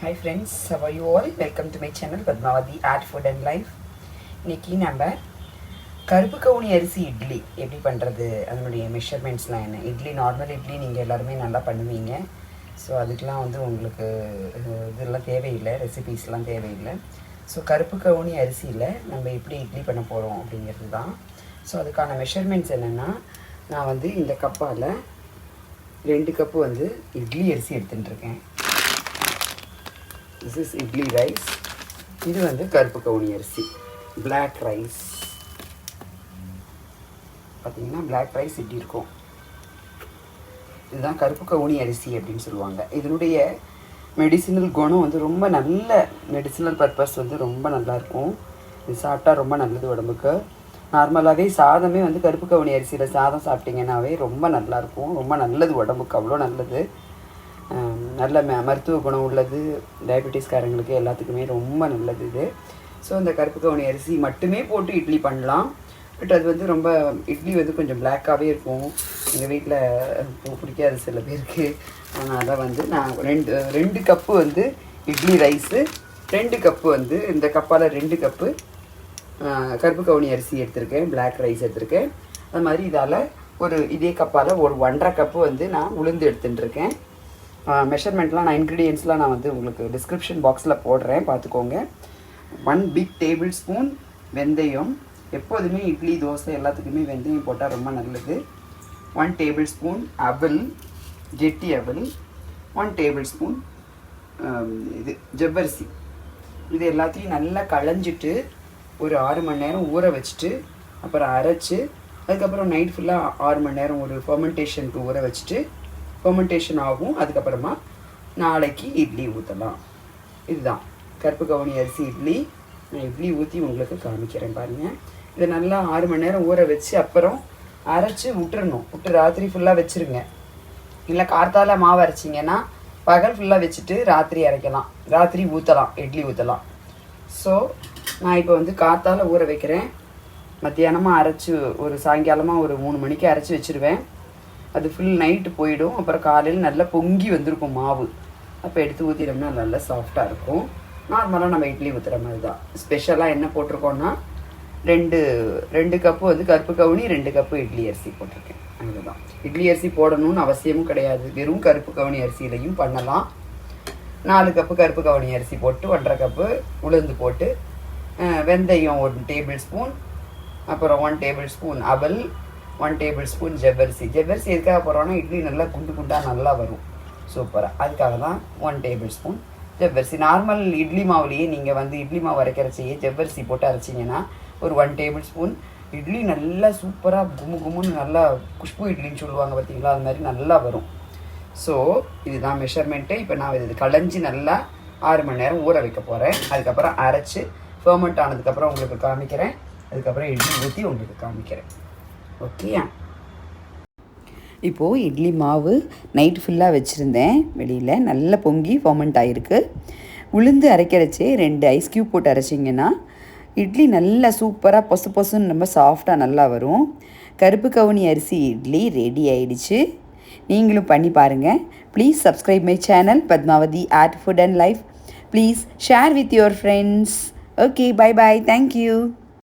Hi friends, how are you all? Welcome to my channel Padmavati Art Food and Life. இன்னைக்கு நம்ம கருப்பு கவுனி அரிசி இட்லி எப்படி பண்ணுறது, அதனுடைய மெஷர்மெண்ட்ஸ்லாம் என்ன. இட்லி நார்மல் இட்லி நீங்கள் எல்லாருமே நல்லா பண்ணுவீங்க. ஸோ அதுக்கெலாம் உங்களுக்கு இதெல்லாம் தேவையில்லை, ரெசிபீஸ்லாம் தேவையில்லை. ஸோ கருப்பு கவுனி அரிசியில் நம்ம எப்படி இட்லி பண்ண போகிறோம் அப்படிங்கிறது தான். ஸோ அதுக்கான மெஷர்மெண்ட்ஸ் என்னென்னா, நான் இந்த கப்பால் 2 கப்பு இட்லி அரிசி எடுத்துட்டுருக்கேன். This is idli rice. இது கருப்பு கவுனி அரிசி, black rice. பார்த்தீங்கன்னா black rice இப்படி இருக்கும். இதுதான் கருப்பு கவுனி அரிசி அப்படின்னு சொல்லுவாங்க. இதனுடைய மெடிசினல் குணம் ரொம்ப நல்ல மெடிசினல் பர்பஸ் ரொம்ப நல்லாயிருக்கும். இது சாப்பிட்டா ரொம்ப நல்லது உடம்புக்கு. நார்மலாகவே சாதமே கருப்பு கவுனி அரிசியில் சாதம் சாப்பிட்டிங்கன்னாவே ரொம்ப நல்லாயிருக்கும், ரொம்ப நல்லது உடம்புக்கு, அவ்வளோ நல்லது. நல்ல மருத்துவ குணம் உள்ளது, டயபெட்டிஸ்காரங்களுக்கு எல்லாத்துக்குமே ரொம்ப நல்லது இது. ஸோ இந்த கருப்பு கவுனி அரிசி மட்டுமே போட்டு இட்லி பண்ணலாம். பட் அது ரொம்ப இட்லி கொஞ்சம் பிளாக்காகவே இருக்கும். எங்கள் வீட்டில் பிடிக்காது சில பேருக்கு. அதனால் நான் 2 கப்பு இட்லி ரைஸு, 2 கப்பு இந்த கப்பால் 2 கப்பு கருப்பு கவுனி அரிசி எடுத்திருக்கேன், பிளாக் ரைஸ் எடுத்திருக்கேன். அது மாதிரி இதால் இதே கப்பால் ஒரு 1.5 கப்பு நான் உளுந்து எடுத்துட்டுருக்கேன். மெஷர்மெண்ட்லாம் நான் இன்க்ரீடியன்ட்ஸ்லாம் நான் உங்களுக்கு டிஸ்கிரிப்ஷன் பாக்ஸில் போடுறேன், பார்த்துக்கோங்க. 1 பிக் டேபிள் ஸ்பூன் வெந்தயம். எப்போதுமே இட்லி தோசை எல்லாத்துக்குமே வெந்தயம் போட்டால் ரொம்ப நல்லது. 1 டேபிள் ஸ்பூன் அவல், கெட்டி அவல். 1 டேபிள் ஸ்பூன் ஜவ்வரிசி. இது எல்லாத்தையும் நல்லா களைஞ்சிட்டு ஒரு 6 மணி நேரம் ஊற வச்சுட்டு அப்புறம் அரைச்சி, அதுக்கப்புறம் நைட் ஃபுல்லாக 6 மணி நேரம் ஒரு ஃபர்மெண்டேஷனுக்கு ஊற வச்சுட்டு ஃபர்மெண்டேஷன் ஆகும். அதுக்கப்புறமா நாளைக்கு இட்லி ஊற்றலாம். இதுதான் கருப்பு கவுனி அரிசி இட்லி. நான் இட்லி ஊற்றி உங்களுக்கு காமிக்கிறேன் பாருங்கள். இதை நல்லா 6 மணி நேரம் ஊற வச்சு அப்புறம் அரைச்சி விட்டுறணும். விட்டு ராத்திரி ஃபுல்லாக வச்சுருங்க. இல்லை கார்த்தால மாவு அரைச்சிங்கன்னா பகல் ஃபுல்லாக வச்சுட்டு ராத்திரி அரைக்கலாம், ராத்திரி ஊற்றலாம், இட்லி ஊற்றலாம். ஸோ நான் இப்போ கார்த்தால ஊற வைக்கிறேன். மத்தியானமாக அரைச்சி ஒரு சாயங்காலமாக ஒரு 3 மணிக்கு அரைச்சி வச்சுருவேன். அது ஃபுல் நைட்டு போயிடும். அப்புறம் காலையில் நல்லா பொங்கி வந்திருக்கும் மாவு. அப்போ எடுத்து ஊற்றிட்டோம்னா நல்லா சாஃப்டாக இருக்கும். நார்மலாக நம்ம இட்லி ஊற்றுற மாதிரி தான். ஸ்பெஷலாக என்ன போட்டிருக்கோன்னா 2 கப்பு கருப்பு கவுனி, 2 கப்பு இட்லி அரிசி போட்டிருக்கேன். அதுதான். இட்லி அரிசி போடணும்னு அவசியமும் கிடையாது, வெறும் கருப்பு கவுனி அரிசியிலையும் பண்ணலாம். 4 கப்பு கருப்பு கவுனி அரிசி போட்டு 1.5 கப்பு உளுந்து போட்டு, வெந்தயம் 1 டேபிள் ஸ்பூன், அப்புறம் 1 டேபிள் ஸ்பூன் அவல், 1 டேபிள் ஸ்பூன் ஜவ்வரிசி. ஜவ்வரிசி எதுக்காக போடுறோன்னா இட்லி நல்லா குண்டு குண்டாக நல்லா வரும், சூப்பராக. அதுக்காக தான் 1 டேபிள் ஸ்பூன் ஜவ்வரிசி. நார்மல் இட்லி மாவுலேயே நீங்கள் இட்லி மாவு அரைக்கிறச்சையே ஜவ்வரிசி போட்டு அரைச்சிங்கன்னா ஒரு 1 டேபிள் ஸ்பூன் இட்லி நல்லா சூப்பராக கும்முன்னு நல்லா குஷ்பு இட்லின்னு சொல்லுவாங்க பார்த்தீங்களா, அது மாதிரி நல்லா வரும். ஸோ இதுதான் மெஷர்மெண்ட்டு. இப்போ நான் இது களைஞ்சி நல்லா 6 மணி நேரம் ஊற வைக்க போகிறேன். அதுக்கப்புறம் அரைச்சி ஃபர்மெண்ட் ஆனதுக்கப்புறம் உங்களுக்கு காமிக்கிறேன். அதுக்கப்புறம் இட்லி ஊற்றி உங்களுக்கு காமிக்கிறேன். ஓகேயா? இப்போது இட்லி மாவு நைட் ஃபுல்லாக வச்சுருந்தேன், வெளியில் நல்லா பொங்கி ஃபர்மெண்ட் ஆகிருக்கு. உளுந்து அரைக்கிறச்சே 2 ஐஸ் க்யூப் போட்டு அரைச்சிங்கன்னா இட்லி நல்லா சூப்பராக பொசுன்னு ரொம்ப சாஃப்டாக நல்லா வரும். கருப்பு கவுனி அரிசி இட்லி ரெடி ஆயிடுச்சு. நீங்களும் பண்ணி பாருங்கள். Please subscribe my channel Padmavathi art food and life. Please share with your friends. Okay, bye bye, thank you.